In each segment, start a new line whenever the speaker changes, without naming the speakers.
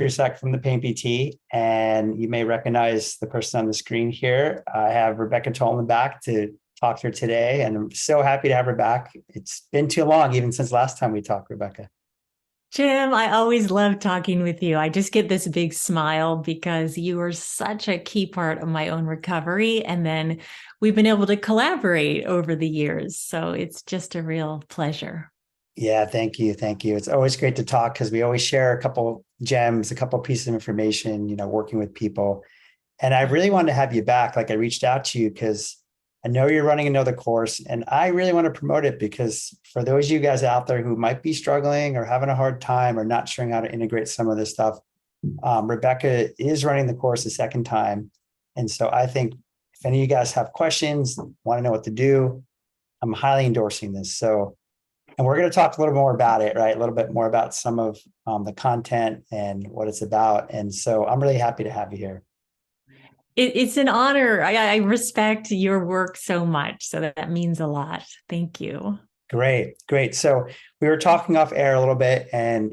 Piersack from the Pain PT, and you may recognize the person on the screen here. I have Rebecca Tolin back to talk to her today, and I'm so happy to have her back. It's been too long, even since last time we talked, Rebecca.
Jim, I always love talking with you. I just get this big smile because you are such a key part of my own recovery. And then we've been able to collaborate over the years. So it's just a real pleasure.
Yeah, thank you. Thank you. It's always great to talk because we always share a couple gems, a couple pieces of information, working with people. And I really wanted to have you back. Like I reached out to you because I know you're running another course and I really want to promote it because for those of you guys out there who might be struggling or having a hard time or not sure how to integrate some of this stuff, Rebecca is running the course a second time. And so I think if any of you guys have questions, want to know what to do, I'm highly endorsing this. So, and we're going to talk a little more about it, right? A little bit more about some of the content and what it's about. And so I'm really happy to have you here.
It's an honor. I respect your work so much. So that means a lot. Thank you.
Great, great. So we were talking off air a little bit and,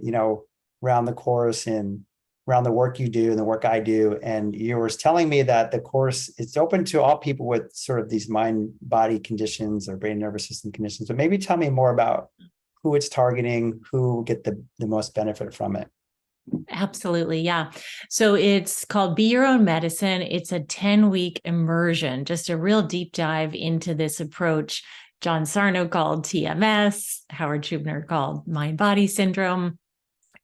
around the course and around the work you do and the work I do. And you were telling me that the course, it's open to all people with sort of these mind-body conditions or brain nervous system conditions. But maybe tell me more about who it's targeting, who will get the most benefit from it.
Absolutely. Yeah. So it's called Be Your Own Medicine. It's a 10-week immersion, just a real deep dive into this approach John Sarno called TMS, Howard Schubiner called mind-body syndrome.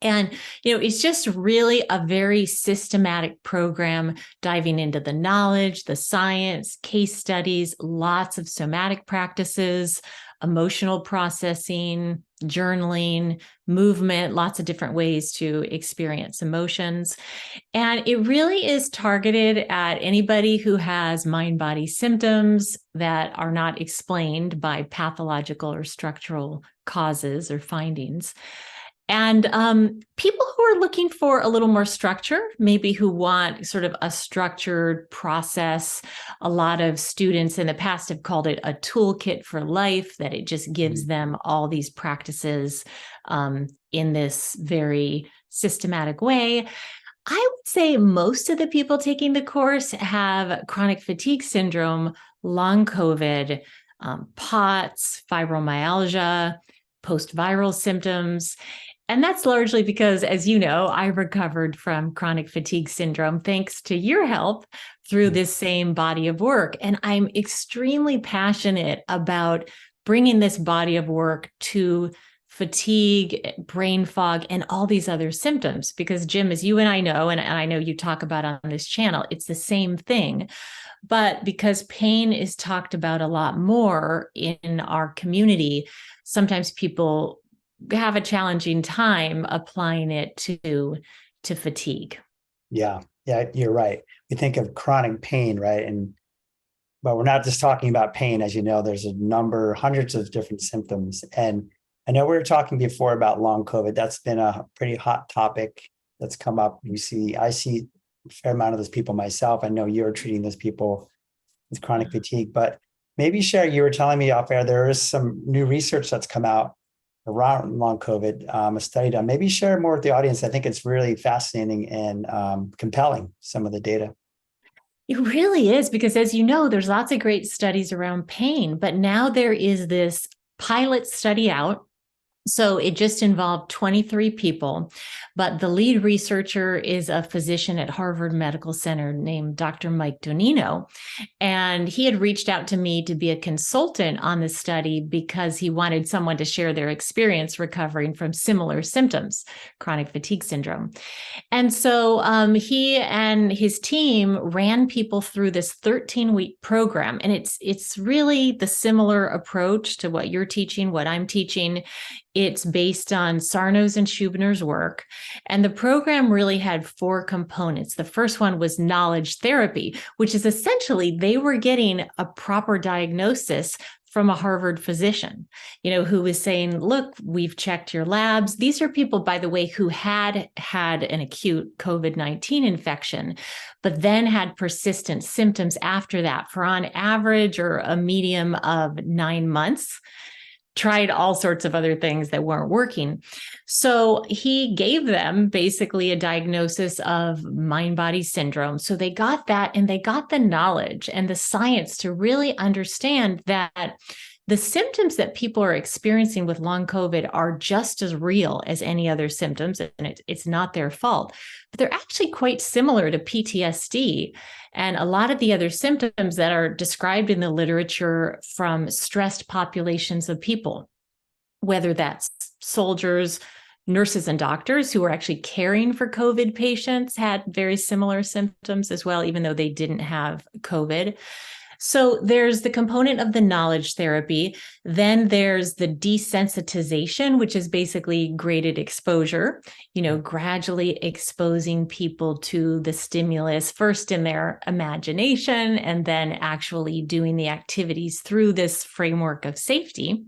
And, it's just really a very systematic program diving into the knowledge, the science, case studies, lots of somatic practices, emotional processing, journaling, movement, lots of different ways to experience emotions. And it really is targeted at anybody who has mind-body symptoms that are not explained by pathological or structural causes or findings. And people who are looking for a little more structure, maybe who want sort of a structured process. A lot of students in the past have called it a toolkit for life, that it just gives them all these practices in this very systematic way. I would say most of the people taking the course have chronic fatigue syndrome, long COVID, POTS, fibromyalgia, post-viral symptoms. And that's largely because, as you know, I recovered from chronic fatigue syndrome thanks to your help through this same body of work. And I'm extremely passionate about bringing this body of work to fatigue, brain fog, and all these other symptoms. Because, Jim, as you and I know, and I know you talk about on this channel, it's the same thing. But because pain is talked about a lot more in our community, sometimes people have a challenging time applying it to fatigue.
Yeah, you're right. We think of chronic pain, right? But we're not just talking about pain. As you know, there's hundreds of different symptoms. And I know we were talking before about long COVID. That's been a pretty hot topic that's come up. I see a fair amount of those people myself. I know you're treating those people with chronic fatigue, but maybe share, you were telling me off air, there is some new research that's come out around long COVID, a study done. Maybe share more with the audience. I think it's really fascinating and compelling, some of the data.
It really is, because as you know, there's lots of great studies around pain, but now there is this pilot study out. So it just involved 23 people, but the lead researcher is a physician at Harvard Medical Center named Dr. Mike Donino. And he had reached out to me to be a consultant on the study because he wanted someone to share their experience recovering from similar symptoms, chronic fatigue syndrome. And so he and his team ran people through this 13-week program. And it's really the similar approach to what you're teaching, what I'm teaching. It's based on Sarno's and Schubiner's work. And the program really had 4 components. The first one was knowledge therapy, which is essentially they were getting a proper diagnosis from a Harvard physician, who was saying, look, we've checked your labs. These are people, by the way, who had an acute COVID-19 infection, but then had persistent symptoms after that for on average or a medium of 9 months. tried all sorts of other things that weren't working. So he gave them basically a diagnosis of mind-body syndrome. So they got that, and they got the knowledge and the science to really understand that the symptoms that people are experiencing with long COVID are just as real as any other symptoms, and it's not their fault. But they're actually quite similar to PTSD and a lot of the other symptoms that are described in the literature from stressed populations of people, whether that's soldiers, nurses, and doctors who are actually caring for COVID patients had very similar symptoms as well, even though they didn't have COVID. So there's the component of the knowledge therapy. Then there's the desensitization, which is basically graded exposure, gradually exposing people to the stimulus first in their imagination and then actually doing the activities through this framework of safety.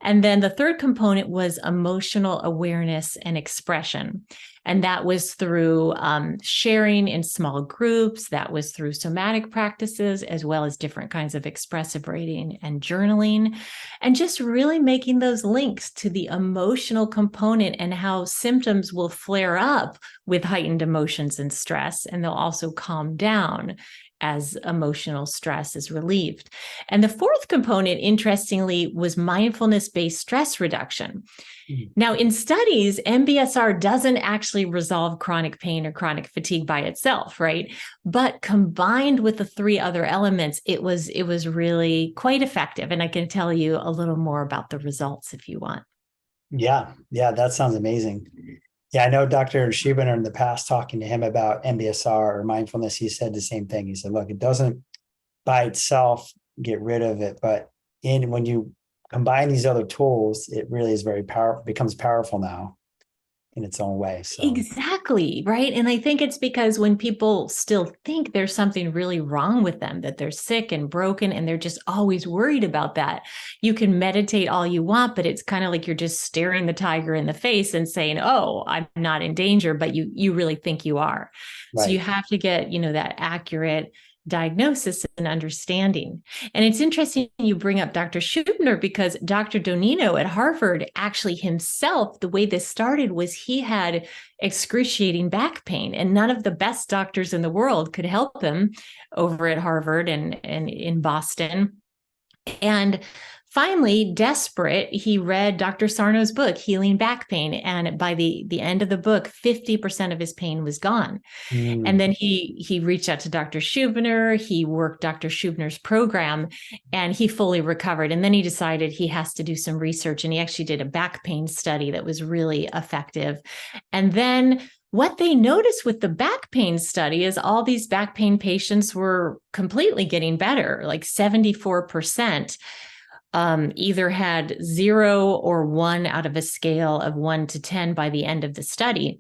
And then the third component was emotional awareness and expression. And that was through sharing in small groups. That was through somatic practices, as well as different kinds of expressive writing and journaling, and just really making those links to the emotional component and how symptoms will flare up with heightened emotions and stress, and they'll also calm down as emotional stress is relieved. And the fourth component, interestingly, was mindfulness-based stress reduction. Now, in studies, MBSR doesn't actually resolve chronic pain or chronic fatigue by itself, right? But combined with the three other elements, it was really quite effective. And I can tell you a little more about the results if you want.
Yeah, that sounds amazing. Yeah, I know Dr. Schubiner in the past, talking to him about MBSR or mindfulness, he said the same thing. He said, look, it doesn't by itself get rid of it, but when you combine these other tools, it really is very powerful, becomes powerful now in its own way. So
exactly, right. And I think it's because when people still think there's something really wrong with them, that they're sick and broken, and they're just always worried about that, you can meditate all you want, but it's kind of like you're just staring the tiger in the face and saying, oh, I'm not in danger, but you really think you are. Right. So you have to get, that accurate diagnosis and understanding. And it's interesting you bring up Dr. Schubiner, because Dr. Donino at Harvard, actually himself, the way this started was he had excruciating back pain, and none of the best doctors in the world could help him over at Harvard and in Boston. And finally, desperate, he read Dr. Sarno's book, Healing Back Pain. And by the end of the book, 50% of his pain was gone. And then he reached out to Dr. Schubiner. He worked Dr. Schubiner's program, and he fully recovered. And then he decided he has to do some research. And he actually did a back pain study that was really effective. And then what they noticed with the back pain study is all these back pain patients were completely getting better, like 74%. Either had 0 or 1 out of a scale of 1 to 10 by the end of the study.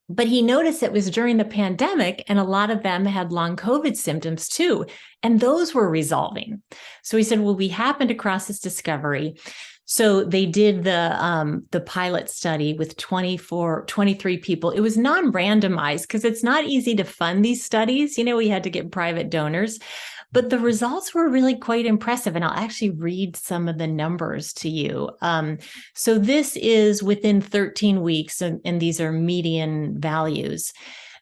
But he noticed it was during the pandemic, and a lot of them had long COVID symptoms too, and those were resolving. So he said, well, we happened across this discovery. So they did the pilot study with 23 people. It was non-randomized because it's not easy to fund these studies. We had to get private donors. But the results were really quite impressive. And I'll actually read some of the numbers to you. So this is within 13 weeks, and these are median values.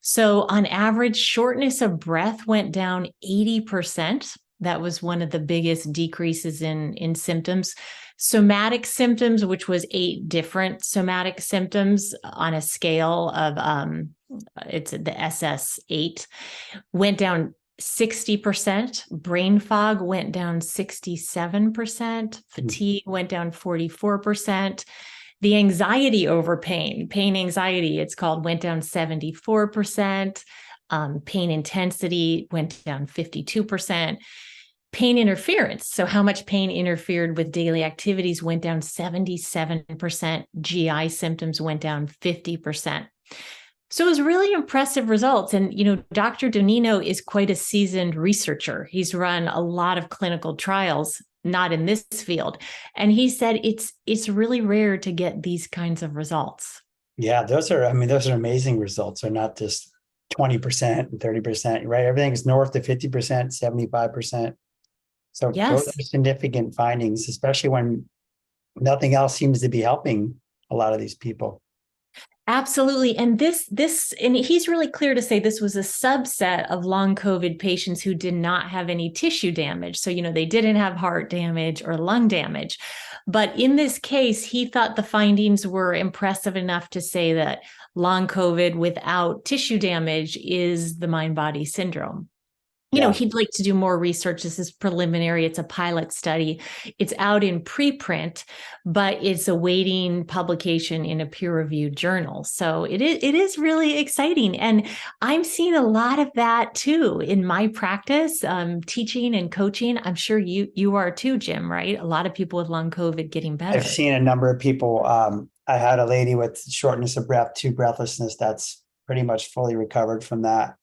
So on average, shortness of breath went down 80%. That was one of the biggest decreases in symptoms. Somatic symptoms, which was 8 different somatic symptoms on a scale of, it's the SS8, went down 60%. Brain fog went down 67%. Fatigue went down 44%. The anxiety over pain anxiety, it's called, went down 74%. Pain intensity went down 52%. Pain interference, so how much pain interfered with daily activities, went down 77%. GI symptoms went down 50%. So it was really impressive results. And, Dr. Donino is quite a seasoned researcher. He's run a lot of clinical trials, not in this field. And he said it's really rare to get these kinds of results.
Yeah, those are amazing results. They're not just 20% and 30%, right? Everything is north of 50%, 75%. So
yes,
those are significant findings, especially when nothing else seems to be helping a lot of these people.
Absolutely. And and he's really clear to say this was a subset of long COVID patients who did not have any tissue damage. So, they didn't have heart damage or lung damage. But in this case, he thought the findings were impressive enough to say that long COVID without tissue damage is the mind-body syndrome.
Yeah.
He'd like to do more research. This is preliminary. It's a pilot study. It's out in preprint, but it's awaiting publication in a peer-reviewed journal. So it is really exciting. And I'm seeing a lot of that too in my practice, teaching and coaching. I'm sure you are too, Jim, right? A lot of people with long COVID getting better.
I've seen a number of people. I had a lady with shortness of breath, to breathlessness, that's pretty much fully recovered from that.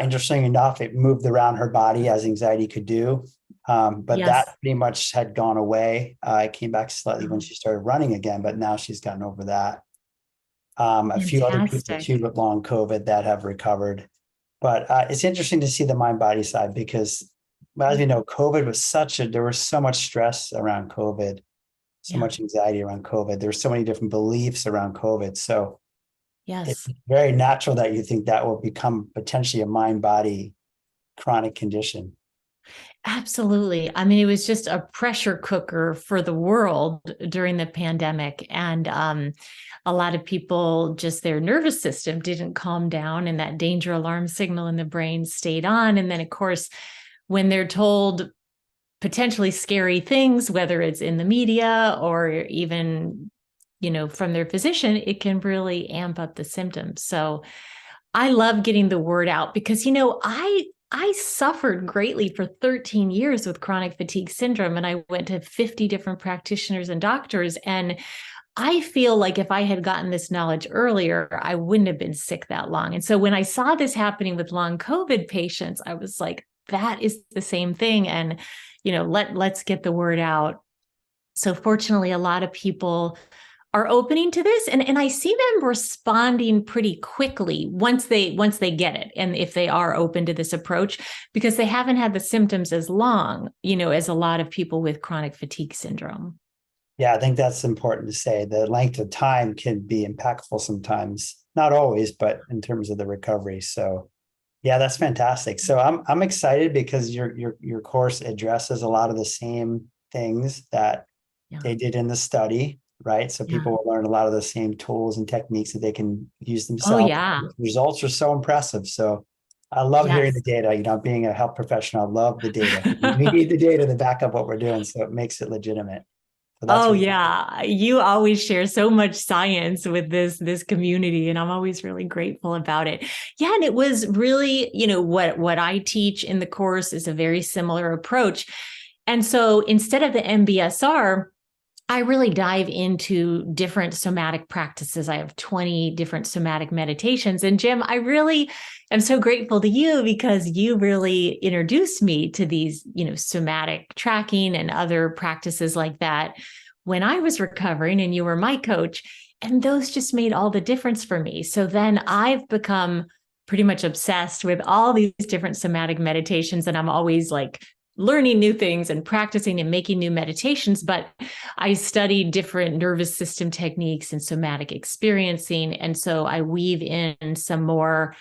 Interesting enough, it moved around her body as anxiety could do. But
Yes.
that pretty much had gone away. It came back slightly when she started running again, but now she's gotten over that. A few other people too with long COVID that have recovered. But it's interesting to see the mind-body side because, as we know, COVID was there was so much stress around COVID, so much anxiety around COVID. There's so many different beliefs around COVID. So it's very natural that you think that will become potentially a mind-body chronic condition.
Absolutely. I mean, it was just a pressure cooker for the world during the pandemic. And a lot of people, just their nervous system didn't calm down, and that danger alarm signal in the brain stayed on. And then, of course, when they're told potentially scary things, whether it's in the media or even, from their physician, it can really amp up the symptoms. So I love getting the word out because, I suffered greatly for 13 years with chronic fatigue syndrome, and I went to 50 different practitioners and doctors. And I feel like if I had gotten this knowledge earlier, I wouldn't have been sick that long. And so when I saw this happening with long COVID patients, I was like, that is the same thing. And, let's get the word out. So fortunately, a lot of people are opening to this, and I see them responding pretty quickly once they get it, and if they are open to this approach, because they haven't had the symptoms as long, as a lot of people with chronic fatigue syndrome.
Yeah, I think that's important to say. The length of time can be impactful sometimes, not always, but in terms of the recovery. So yeah, that's fantastic. So I'm excited because your course addresses a lot of the same things that they did in the study, right? So people will learn a lot of the same tools and techniques that they can use themselves.
Oh, yeah.
The results are so impressive. So I love hearing the data. Being a health professional, I love the data. We need the data to back up what we're doing, so it makes it legitimate. So that's
yeah. You always share so much science with this community, and I'm always really grateful about it. Yeah. And it was really, what I teach in the course is a very similar approach. And so instead of the MBSR, I really dive into different somatic practices. I have 20 different somatic meditations. And Jim, I really am so grateful to you because you really introduced me to these, somatic tracking and other practices like that when I was recovering, and you were my coach. And those just made all the difference for me. So then I've become pretty much obsessed with all these different somatic meditations. And I'm always like learning new things and practicing and making new meditations. But I studied different nervous system techniques and somatic experiencing. And so I weave in some more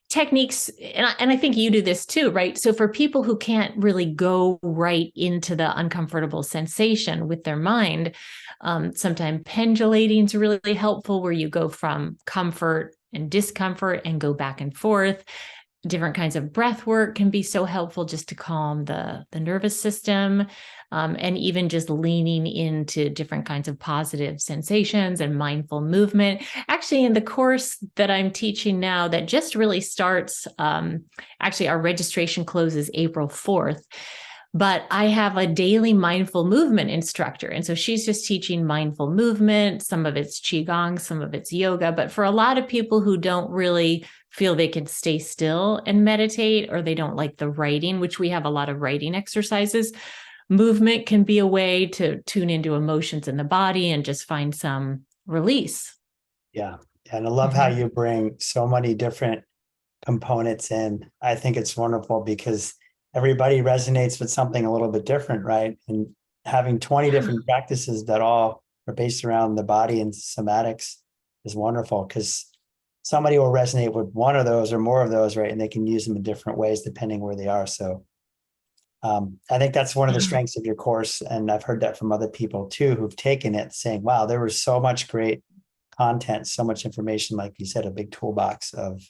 techniques. And I think you do this too, right? So for people who can't really go right into the uncomfortable sensation with their mind, sometimes pendulating is really helpful, where you go from comfort and discomfort and go back and forth. Different kinds of breath work can be so helpful just to calm the nervous system, and even just leaning into different kinds of positive sensations and mindful movement. Actually, in the course that I'm teaching now, that just really starts, actually, our registration closes April 4th. But I have a daily mindful movement instructor. And so she's just teaching mindful movement. Some of it's Qigong, some of it's yoga. But for a lot of people who don't really feel they can stay still and meditate, or they don't like the writing, which we have a lot of writing exercises, movement can be a way to tune into emotions in the body and just find some release.
Yeah. And I love how you bring so many different components in. I think it's wonderful because everybody resonates with something a little bit different, right? And having 20 different practices that all are based around the body and somatics is wonderful, because somebody will resonate with one of those or more of those, right? And they can use them in different ways depending where they are. So I think that's one of the strengths of your course. And I've heard that from other people too, who've taken it, saying, wow, there was so much great content, so much information, like you said, a big toolbox of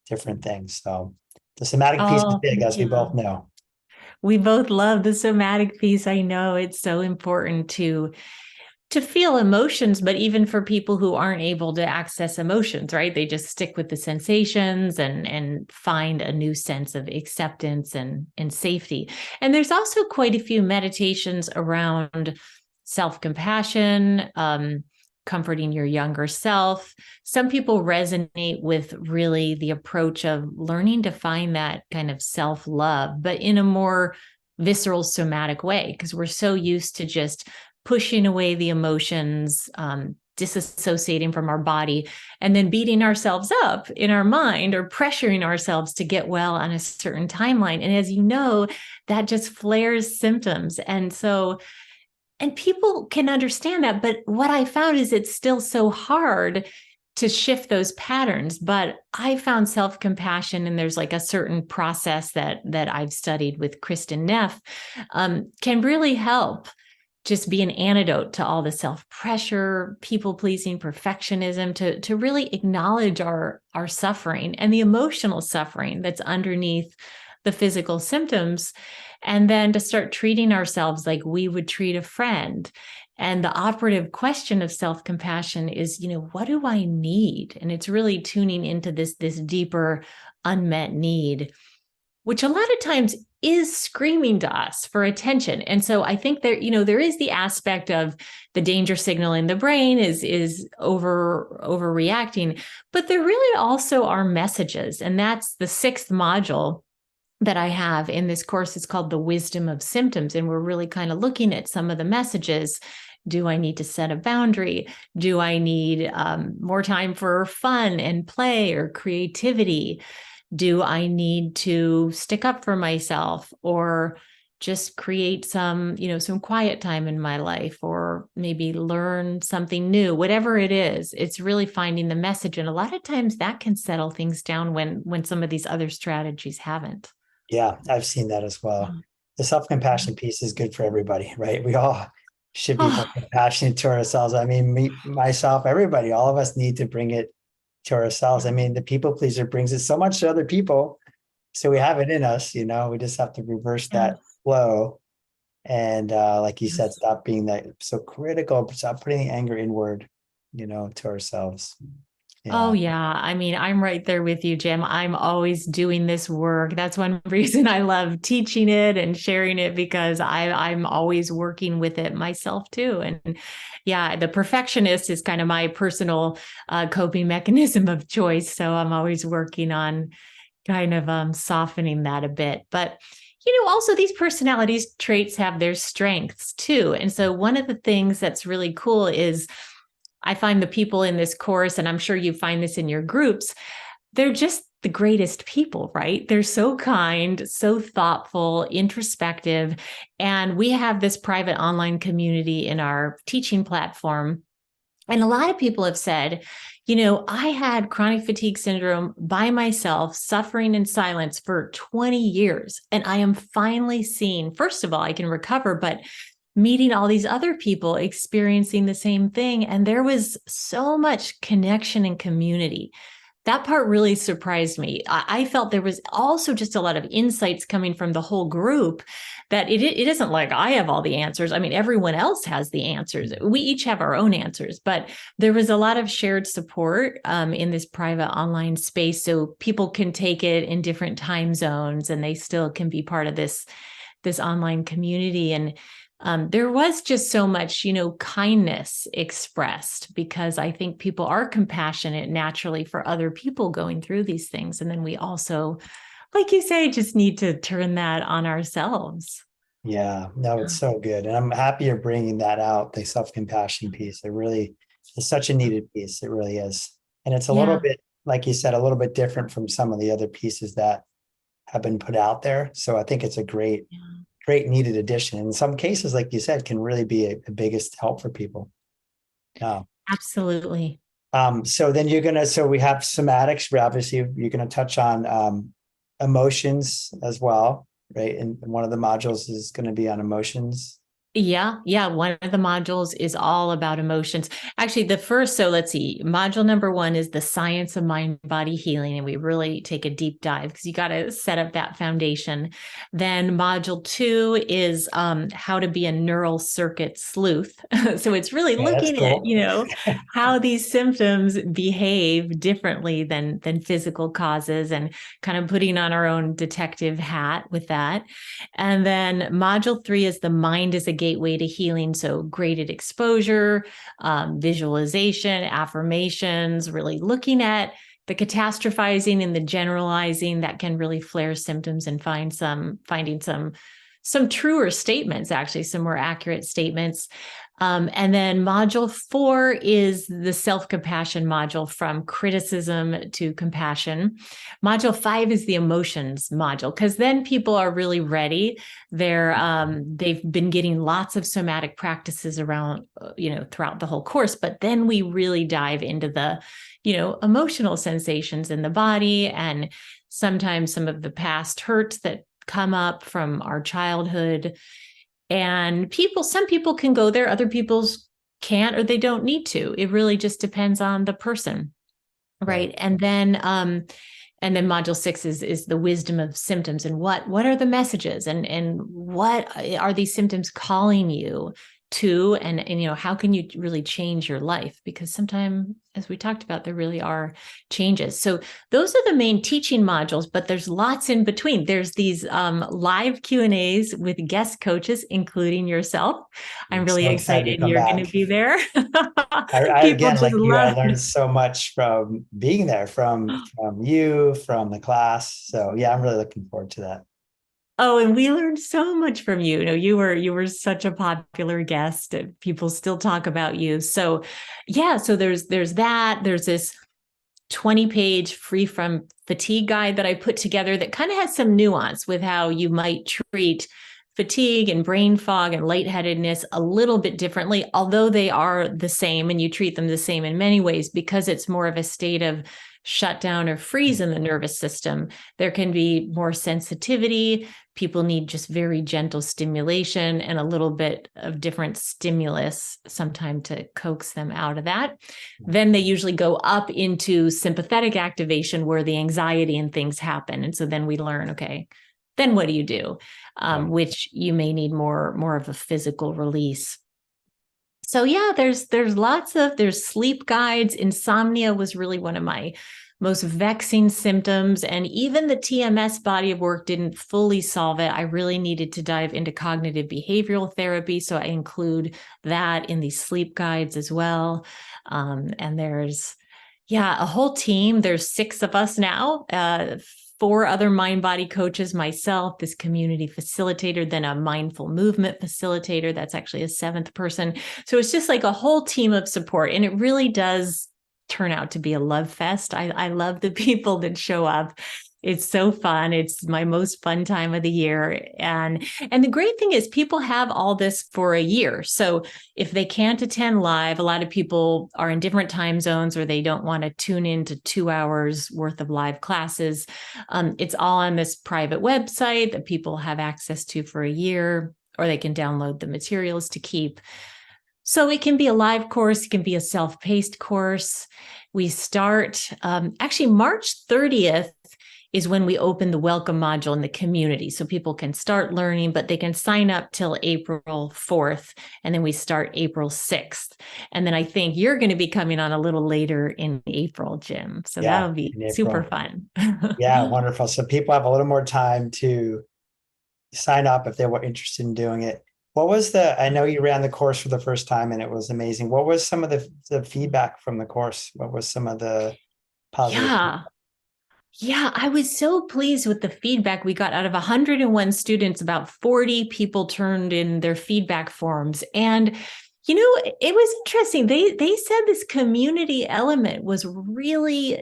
different things. So the somatic piece is
Oh,
big,
thank
as we
you.
both know.
We both love the somatic piece. I know it's so important to feel emotions, but even for people who aren't able to access emotions, right? They just stick with the sensations and find a new sense of acceptance and safety. And there's also quite a few meditations around self-compassion, comforting your younger self. Some people resonate with really the approach of learning to find that kind of self-love, but in a more visceral somatic way, because we're so used to just pushing away the emotions, disassociating from our body, and then beating ourselves up in our mind or pressuring ourselves to get well on a certain timeline. And as you know, that just flares symptoms. And people can understand that. But what I found is it's still so hard to shift those patterns. But I found self-compassion, and there's like a certain process that I've studied with Kristen Neff, can really help just be an antidote to all the self-pressure, people-pleasing, perfectionism, to really acknowledge our suffering and the emotional suffering that's underneath the physical symptoms, and then to start treating ourselves like we would treat a friend. And the operative question of self-compassion is, what do I need? And it's really tuning into this deeper unmet need, which a lot of times is screaming to us for attention. And so I think there is the aspect of the danger signal in the brain is overreacting, but there really also are messages. And that's the 6th module that I have in this course. Is called The Wisdom of Symptoms. And we're really kind of looking at some of the messages. Do I need to set a boundary? Do I need more time for fun and play or creativity? Do I need to stick up for myself, or just create some quiet time in my life, or maybe learn something new? Whatever it is, it's really finding the message. And a lot of times that can settle things down when some of these other strategies haven't.
Yeah, I've seen that as well. The self-compassion piece is good for everybody, right? We all should be more
Oh,
compassionate to ourselves. I mean, me, myself, everybody, all of us need to bring it to ourselves. I mean, the people pleaser brings it so much to other people. So we have it in us, we just have to reverse that
yes,
flow. And like you said,
yes.
stop being that so critical, stop putting the anger inward, to ourselves.
Oh,
Yeah.
yeah. I mean, I'm right there with you, Jim. I'm always doing this work. That's one reason I love teaching it and sharing it, because I'm always working with it myself too. And yeah, the perfectionist is kind of my personal coping mechanism of choice. So I'm always working on kind of softening that a bit. But also these personalities traits have their strengths too. And so one of the things that's really cool is I find the people in this course, and I'm sure you find this in your groups, they're just the greatest people, right? They're so kind, so thoughtful, introspective. And we have this private online community in our teaching platform. And a lot of people have said, I had chronic fatigue syndrome by myself, suffering in silence for 20 years. And I am finally seeing, first of all, I can recover, but meeting all these other people experiencing the same thing. And there was so much connection and community. That part really surprised me. I felt there was also just a lot of insights coming from the whole group, that it isn't like I have all the answers. I mean, everyone else has the answers. We each have our own answers, but there was a lot of shared support in this private online space. So people can take it in different time zones, and they still can be part of this online community. And there was just so much, kindness expressed, because I think people are compassionate naturally for other people going through these things. And then we also, like you say, just need to turn that on ourselves.
Yeah, no, it's so good. And I'm happy you're bringing that out, the self-compassion piece. It really is such a needed piece. It really is. And it's a little
Yeah.
bit, like you said, a little bit different from some of the other pieces that have been put out there. So I think it's a great
Yeah.
great needed addition. In some cases, like you said, can really be a biggest help for people. Yeah.
Absolutely.
So then so we have somatics. Obviously, you're gonna touch on emotions as well, right? And one of the modules is going to be on emotions.
Yeah, yeah. One of the modules is all about emotions. Actually, so let's see. Module number 1 is the science of mind body healing. And we really take a deep dive because you got to set up that foundation. Then module 2 is how to be a neural circuit sleuth. So it's really
Yeah, that's
looking at,
cool.
how these symptoms behave differently than physical causes and kind of putting on our own detective hat with that. And then module 3 is the mind as a gateway to healing. So graded exposure, visualization, affirmations, really looking at the catastrophizing and the generalizing that can really flare symptoms and finding some truer statements, actually, some more accurate statements. And then module 4 is the self-compassion module, from criticism to compassion. Module 5 is the emotions module, because then people are really ready. They've been getting lots of somatic practices around, throughout the whole course, but then we really dive into the, emotional sensations in the body, and sometimes some of the past hurts that come up from our childhood. And some people can go there, other people's can't, or they don't need to. It really just depends on the person. Right. And then module 6 is the wisdom of symptoms, and what are the messages, and what are these symptoms calling you to, and how can you really change your life? Because sometimes, as we talked about, there really are changes. So those are the main teaching modules, but there's lots in between. There's these live Q&As with guest coaches, incling yourself. I'm
I'm
really
so excited to
excited
come
you're going to
back.
be there.
I
People
again,
just
like you, I
love.
learned so much from being there, from you, from the class. So yeah, I'm really looking forward to that.
Oh, and we learned so much from you. You were such a popular guest. People still talk about you. So, yeah. So there's that. There's this 20-page free from fatigue guide that I put together that kind of has some nuance with how you might treat fatigue and brain fog and lightheadedness a little bit differently, although they are the same and you treat them the same in many ways, because it's more of a state of shutdown or freeze in the nervous system. There can be more sensitivity. People need just very gentle stimulation and a little bit of different stimulus sometime to coax them out of that. Then they usually go up into sympathetic activation, where the anxiety and things happen. And so then we learn, okay, then what do you do? Which you may need more of a physical release. So yeah, there's sleep guides. Insomnia was really one of my most vexing symptoms, and even the TMS body of work didn't fully solve it. I really needed to dive into cognitive behavioral therapy, so I include that in these sleep guides as well. And there's a whole team. There's 6 of us now. 4 other mind body coaches, myself, this community facilitator, then a mindful movement facilitator. That's actually a 7th person. So it's just like a whole team of support. And it really does turn out to be a love fest. I love the people that show up. It's so fun. It's my most fun time of the year. And the great thing is people have all this for a year. So if they can't attend live, a lot of people are in different time zones, or they don't want to tune into 2 hours worth of live classes. It's all on this private website that people have access to for a year, or they can download the materials to keep. So it can be a live course, it can be a self-paced course. We start actually March 30th is when we open the welcome module in the community. So people can start learning, but they can sign up till April 4th. And then we start April 6th. And then I think you're going to be coming on a little later in April, Jim. So
Yeah,
that'll be
in
super
April.
fun.
Yeah, wonderful. So people have a little more time to sign up if they were interested in doing it. I know you ran the course for the first time and it was amazing. What was some of the feedback from the course? What was some of the positive?
Yeah. Yeah, I was so pleased with the feedback we got. Out of 101 students, about 40 people turned in their feedback forms. And, it was interesting. They said this community element was really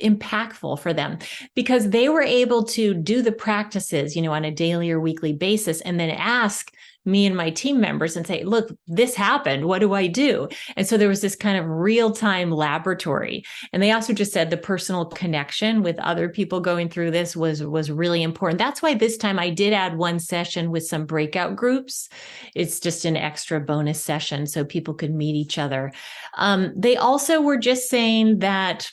impactful for them, because they were able to do the practices, on a daily or weekly basis, and then ask me and my team members and say, look, this happened. What do I do? And so there was this kind of real-time laboratory. And they also just said the personal connection with other people going through this was really important. That's why this time I did add one session with some breakout groups. It's just an extra bonus session so people could meet each other. They also were just saying that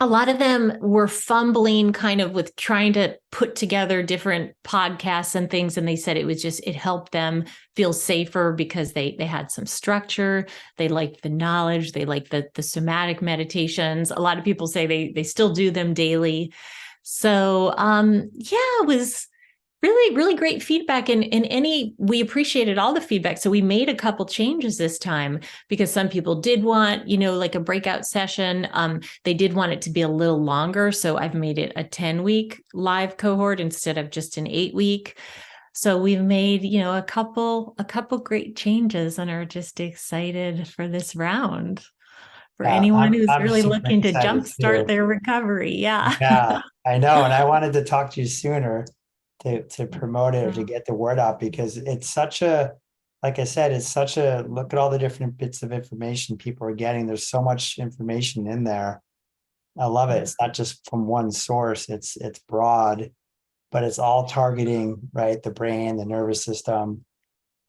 a lot of them were fumbling kind of with trying to put together different podcasts and things. And they said it helped them feel safer because they had some structure. They liked the knowledge. They liked the somatic meditations. A lot of people say they still do them daily. So it was really, really great feedback. And we appreciated all the feedback. So we made a couple changes this time because some people did want, like a breakout session. They did want it to be a little longer. So I've made it a 10-week live cohort instead of just an 8-week. So we've made, a couple great changes and are just excited for this round. For anyone who's
I'm
really
super
looking to
excited
jumpstart
too.
their recovery. Yeah.
Yeah, I know. And I wanted to talk to you sooner to promote it or to get the word out, because it's such a, like I said, it's such a, look at all the different bits of information people are getting. There's so much information in there. I love it. It's not just from one source. It's broad, but it's all targeting, right? The brain, the nervous system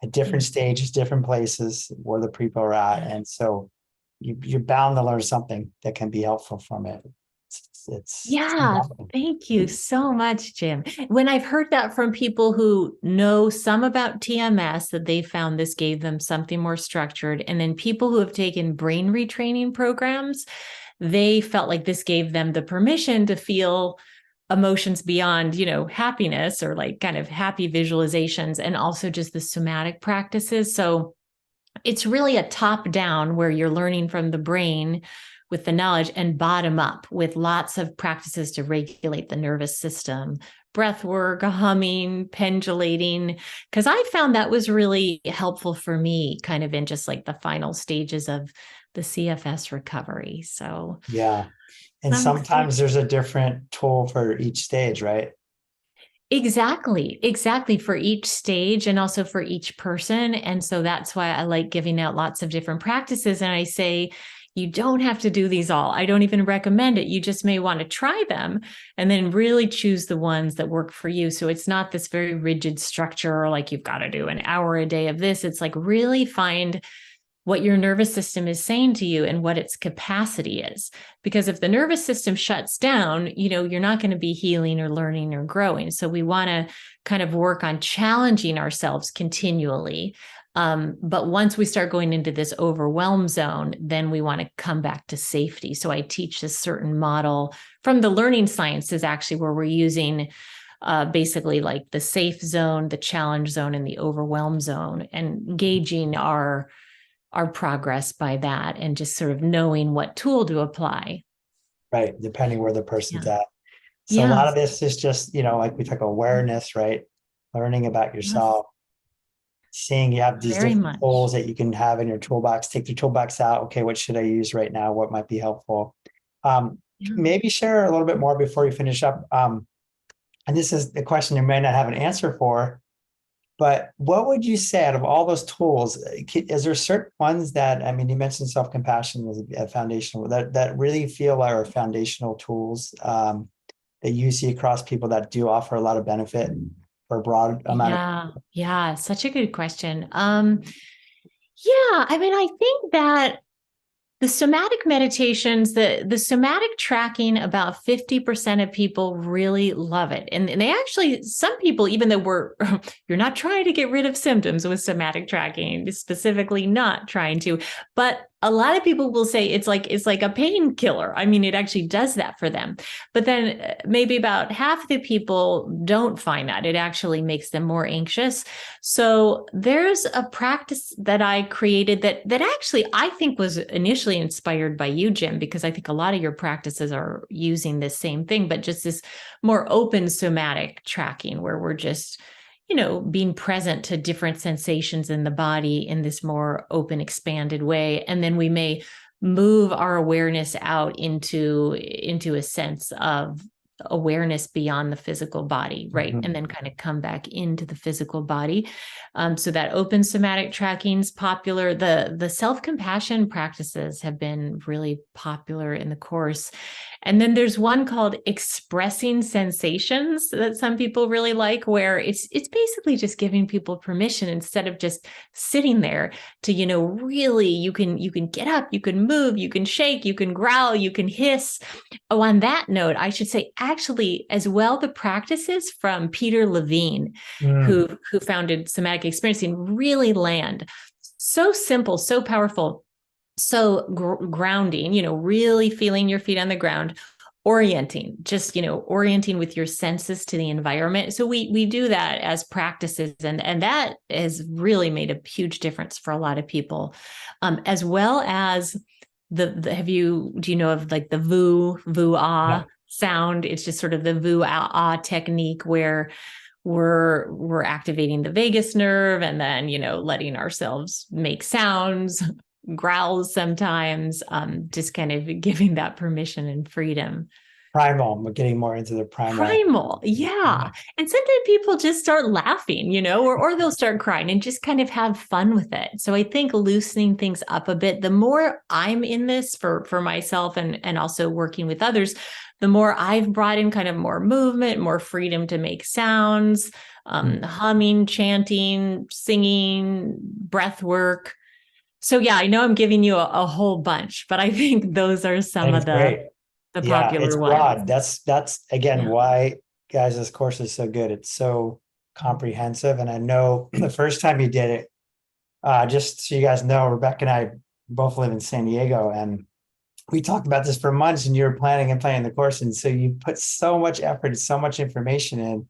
at different stages, different places where the people are at. And so you're bound to learn something that can be helpful from it.
Thank you so much, Jim. When I've heard that from people who know some about TMS, that they found this gave them something more structured, and then people who have taken brain retraining programs, they felt like this gave them the permission to feel emotions beyond, happiness, or like kind of happy visualizations, and also just the somatic practices. So it's really a top down where you're learning from the brain with the knowledge, and bottom up with lots of practices to regulate the nervous system, breath work, humming, pendulating, because I found that was really helpful for me kind of in just like the final stages of the CFS recovery. So
yeah. And sometimes there's a different tool for each stage, right?
Exactly for each stage and also for each person. And so that's why I like giving out lots of different practices. And I say, you don't have to do these all. I don't even recommend it. You just may want to try them and then really choose the ones that work for you. So it's not this very rigid structure, like you've got to do an hour a day of this. It's like really find what your nervous system is saying to you and what its capacity is. Because if the nervous system shuts down, you're not going to be healing or learning or growing. So we want to kind of work on challenging ourselves continually. But once we start going into this overwhelm zone, then we want to come back to safety. So I teach this certain model from the learning sciences, actually, where we're using basically like the safe zone, the challenge zone, and the overwhelm zone, and gauging our progress by that, and just sort of knowing what tool to apply.
Right. Depending where the person's at. So
Yeah.
a lot of this is just, like we talk awareness, right? Learning about yourself, seeing you have these different tools that you can have in your toolbox. Take your toolbox out. Okay, what should I use right now? What might be helpful? Maybe share a little bit more before we finish up. And this is the question you may not have an answer for, but what would you say out of all those tools, is there certain ones that, you mentioned self-compassion was a foundational, that really feel like are foundational tools that you see across people that do offer a lot of benefit for a broad amount?
Yeah, such a good question. I think that the somatic meditations, the somatic tracking, about 50% of people really love it. And they actually, some people, even though you're not trying to get rid of symptoms with somatic tracking, specifically not trying to, but a lot of people will say it's like a painkiller. It actually does that for them. But then maybe about half the people don't find that. It actually makes them more anxious. So there's a practice that I created that actually I think was initially inspired by you, Jim, because I think a lot of your practices are using this same thing, but just this more open somatic tracking where we're just being present to different sensations in the body in this more open, expanded way. And then we may move our awareness out into a sense of awareness beyond the physical body, right?
Mhm.
And then kind of come back into the physical body. So that open somatic tracking is popular. The self-compassion practices have been really popular in the course. And then there's one called expressing sensations that some people really like, where it's basically just giving people permission instead of just sitting there to, really you can get up, you can move, you can shake, you can growl, you can hiss. Oh, on that note, I should say actually as well, the practices from Peter Levine,
Mm.
who founded somatic experiencing, really land. So simple, so powerful. So grounding, really feeling your feet on the ground, orienting, just, orienting with your senses to the environment. So we do that as practices, and that has really made a huge difference for a lot of people. As well as do you know of like the vu
Yeah.
ah sound? It's just sort of the vu ah technique where we're activating the vagus nerve and then, letting ourselves make sounds, growls sometimes, just kind of giving that permission and freedom.
Primal. We're getting more into the primal.
Primal, yeah. And sometimes people just start laughing, or they'll start crying and just kind of have fun with it. So I think loosening things up a bit, the more I'm in this for myself and also working with others, the more I've brought in kind of more movement, more freedom to make sounds, humming, chanting, singing, breath work. So yeah, I know I'm giving you a whole bunch, but I think those are
I
some
think
of
it's great.
the
Yeah, it's
popular ones.
broad. That's again
Yeah.
why, guys, this course is so good. It's so comprehensive. And I know the first time you did it, just so you guys know, Rebecca and I both live in San Diego, and we talked about this for months, and you were planning and planning the course. And so you put so much effort and so much information in.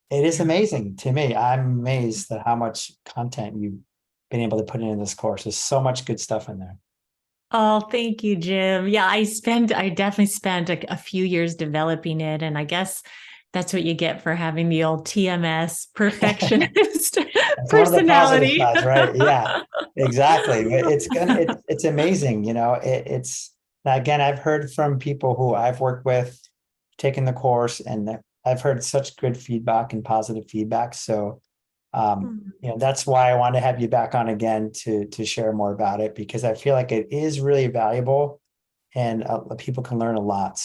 It is
Yeah.
amazing to me. I'm amazed at how much content you've been able to put in this course. There's so much good stuff in there.
Oh, thank you, Jim. Yeah, I definitely spent a few years developing it. And I guess that's what you get for having the old TMS perfectionist
That's one of the positive
personality.
sides, right? Yeah, exactly. It's amazing, it's again, I've heard from people who I've worked with, taking the course, and I've heard such good feedback and positive feedback. So that's why I want to have you back on again to share more about it, because I feel like it is really valuable, and people can learn a lot.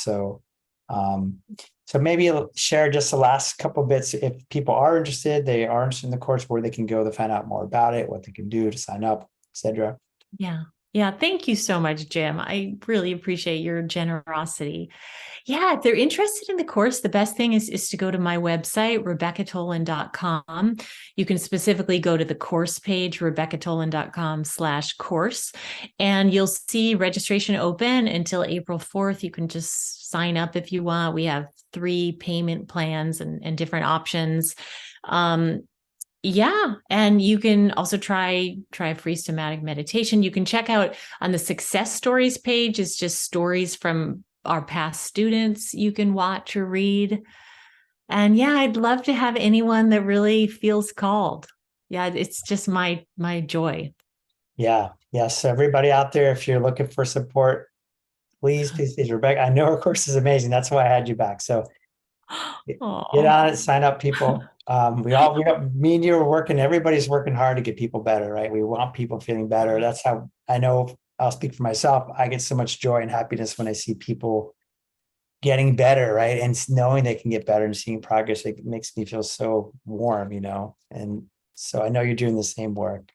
Um, so maybe you'll share just the last couple bits. If people are interested, they are interested in the course, where they can go to find out more about it, what they can do to sign up, etc.
Yeah. Yeah. Thank you so much, Jim. I really appreciate your generosity. Yeah, if they're interested in the course, the best thing is to go to my website, RebeccaTolin.com. You can specifically go to the course page, RebeccaTolin.com/course, and you'll see registration open until April 4th. You can just sign up if you want. We have 3 payment plans and different options. Yeah, and you can also try free somatic meditation. You can check out on the success stories page. It's just stories from our past students you can watch or read. And yeah, I'd love to have anyone that really feels called. Yeah, it's just my joy.
Yeah, yes. Everybody out there, if you're looking for support, please, Rebecca. I know her course is amazing. That's why I had you back. So get
Oh,
on it, sign up, people. Me and you are working, everybody's working hard to get people better, right? We want people feeling better. That's how I know. I'll speak for myself. I get so much joy and happiness when I see people getting better, right? And knowing they can get better and seeing progress, it makes me feel so warm, And so I know you're doing the same work.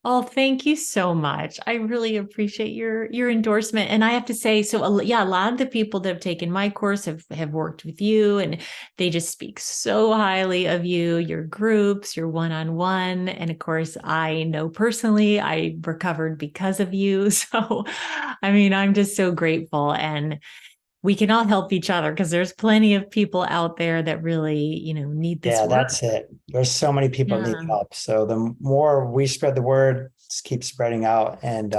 oh, thank you so much. I really appreciate your endorsement. And I have to say, so yeah, a lot of the people that have taken my course have worked with you, and they just speak so highly of you, your groups, your one-on-one. And of course, I know personally I recovered because of you. So, I mean, I'm just so grateful, and we can all help each other because there's plenty of people out there that really, need this
Yeah,
work.
that's it. There's so many people that need
Yeah.
help. So the more we spread the word, just keep spreading out. And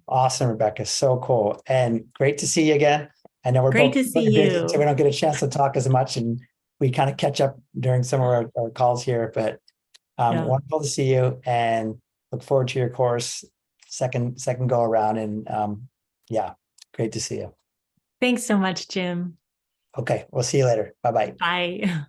awesome, Rebecca. So cool. And great to see you again. I know we're
Great
both
to see
really busy, so we
you.
don't get a chance to talk as much, and we kind of catch up during some of our calls here. But
Yeah.
wonderful to see you, and look forward to your course. second go around. And yeah, great to see you.
Thanks so much, Jim.
Okay, we'll see you later. Bye-bye.
Bye.